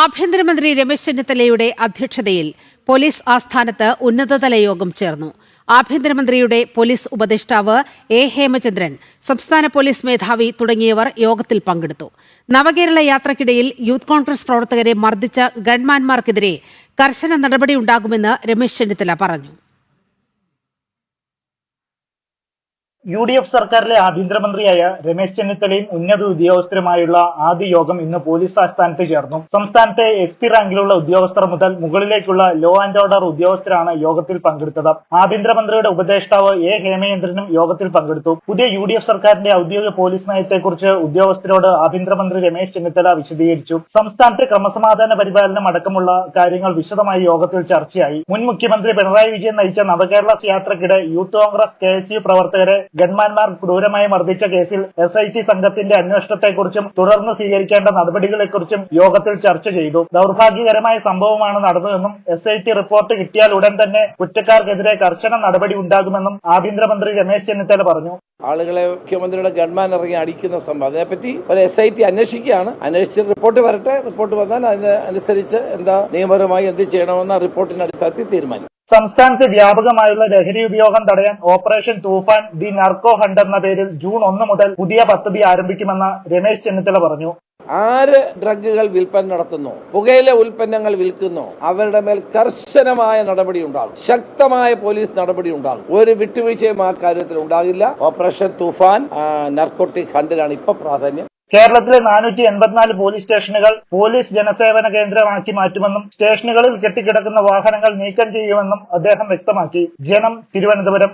ആഭ്യന്തരമന്ത്രി രമേശ് ചെന്നിത്തലയുടെ അധ്യക്ഷതയിൽ പോലീസ് ആസ്ഥാനത്ത് ഉന്നതതല യോഗം ചേർന്നു. ആഭ്യന്തരമന്ത്രിയുടെ പോലീസ് ഉപദേഷ്ടാവ് എ ഹേമചന്ദ്രൻ, സംസ്ഥാന പോലീസ് മേധാവി തുടങ്ങിയവർ യോഗത്തിൽ പങ്കെടുത്തു. നവകേരള യാത്രയ്ക്കിടയിൽ യൂത്ത് കോൺഗ്രസ് പ്രവർത്തകരെ മർദ്ദിച്ച ഗൺമാൻമാർക്കെതിരെ കർശന നടപടിയുണ്ടാകുമെന്ന് രമേശ് ചെന്നിത്തല പറഞ്ഞു. UDF സർക്കാരിലെ ആഭ്യന്തരമന്ത്രിയായ രമേശ് ചെന്നിത്തലയും ഉന്നത ഉദ്യോഗസ്ഥരുമായുള്ള ആദ്യ യോഗം ഇന്ന് പോലീസ് ആസ്ഥാനത്ത് ചേർന്നു. സംസ്ഥാനത്തെ SP റാങ്കിലുള്ള ഉദ്യോഗസ്ഥർ മുതൽ മുകളിലേക്കുള്ള ലോ ആൻഡ് ഓർഡർ ഉദ്യോഗസ്ഥരാണ് യോഗത്തിൽ പങ്കെടുത്തത്. ആഭ്യന്തരമന്ത്രിയുടെ ഉപദേഷ്ടാവ് എ ഹേമചന്ദ്രനും യോഗത്തിൽ പങ്കെടുത്തു. പുതിയ UDF സർക്കാരിന്റെ ഔദ്യോഗിക പോലീസ് നയത്തെക്കുറിച്ച് ഉദ്യോഗസ്ഥരോട് ആഭ്യന്തരമന്ത്രി രമേശ് ചെന്നിത്തല വിശദീകരിച്ചു. സംസ്ഥാനത്തെ ക്രമസമാധാന പരിപാലനം അടക്കമുള്ള കാര്യങ്ങൾ വിശദമായി യോഗത്തിൽ ചർച്ചയായി. മുൻ മുഖ്യമന്ത്രി പിണറായി വിജയൻ നയിച്ച നവകേരള യാത്രയ്ക്കിടെ യൂത്ത് കോൺഗ്രസ് KSU പ്രവർത്തകരെ ഗൺമാൻമാർ ക്രൂരമായി മർദ്ദിച്ച കേസിൽ SIT സംഘത്തിന്റെ അന്വേഷണത്തെക്കുറിച്ചും തുടർന്ന് സ്വീകരിക്കേണ്ട നടപടികളെക്കുറിച്ചും യോഗത്തിൽ ചർച്ച ചെയ്തു. ദൗർഭാഗ്യകരമായ സംഭവമാണ് നടന്നതെന്നും SIT റിപ്പോർട്ട് കിട്ടിയാൽ ഉടൻ തന്നെ കുറ്റക്കാർക്കെതിരെ കർശന നടപടി ഉണ്ടാകുമെന്നും ആഭ്യന്തരമന്ത്രി രമേശ് ചെന്നിത്തല പറഞ്ഞു. ആളുകളെ മുഖ്യമന്ത്രിയുടെ ഗൺമാൻ ഇറങ്ങി അടിക്കുന്ന സംഭവം, അതേപ്പറ്റി ഒരു SIT അന്വേഷിക്കുകയാണ്. അന്വേഷിച്ച് റിപ്പോർട്ട് വരട്ടെ. റിപ്പോർട്ട് വന്നാൽ അതിനനുസരിച്ച് എന്താ നിയമപരമായി എന്ത് ചെയ്യണമെന്ന റിപ്പോർട്ടിന്റെ അടിസ്ഥാനത്തിൽ തീരുമാനിക്കും. സംസ്ഥാനത്ത് വ്യാപകമായുള്ള ലഹരി ഉപയോഗം തടയാൻ operation Toofan the narco hunt എന്ന പേരിൽ ജൂൺ 1 മുതൽ പുതിയ പദ്ധതി ആരംഭിക്കുമെന്ന് രമേശ് ചെന്നിത്തല പറഞ്ഞു. ആര് ഡ്രഗുകൾ വിൽപ്പന നടത്തുന്നു, പുകയില ഉൽപ്പന്നങ്ങൾ വിൽക്കുന്നു, അവരുടെ മേൽ കർശനമായ നടപടി ഉണ്ടാകും. ശക്തമായ പോലീസ് നടപടി ഉണ്ടാകും. ഒരു വിട്ടുവീഴ്ചയും ആ കാര്യത്തിൽ ഉണ്ടാകില്ല. ഓപ്പറേഷൻ തൂഫാൻ നർക്കോട്ടിക് ഹണ്ടിനാണ് ഇപ്പൊ പ്രാധാന്യം. കേരളത്തിലെ 484 പോലീസ് സ്റ്റേഷനുകൾ പോലീസ് ജനസേവന കേന്ദ്രമാക്കി മാറ്റുമെന്നും സ്റ്റേഷനുകളിൽ കെട്ടിക്കിടക്കുന്ന വാഹനങ്ങൾ നീക്കം ചെയ്യുമെന്നും അദ്ദേഹം വ്യക്തമാക്കി. ജനം, തിരുവനന്തപുരം.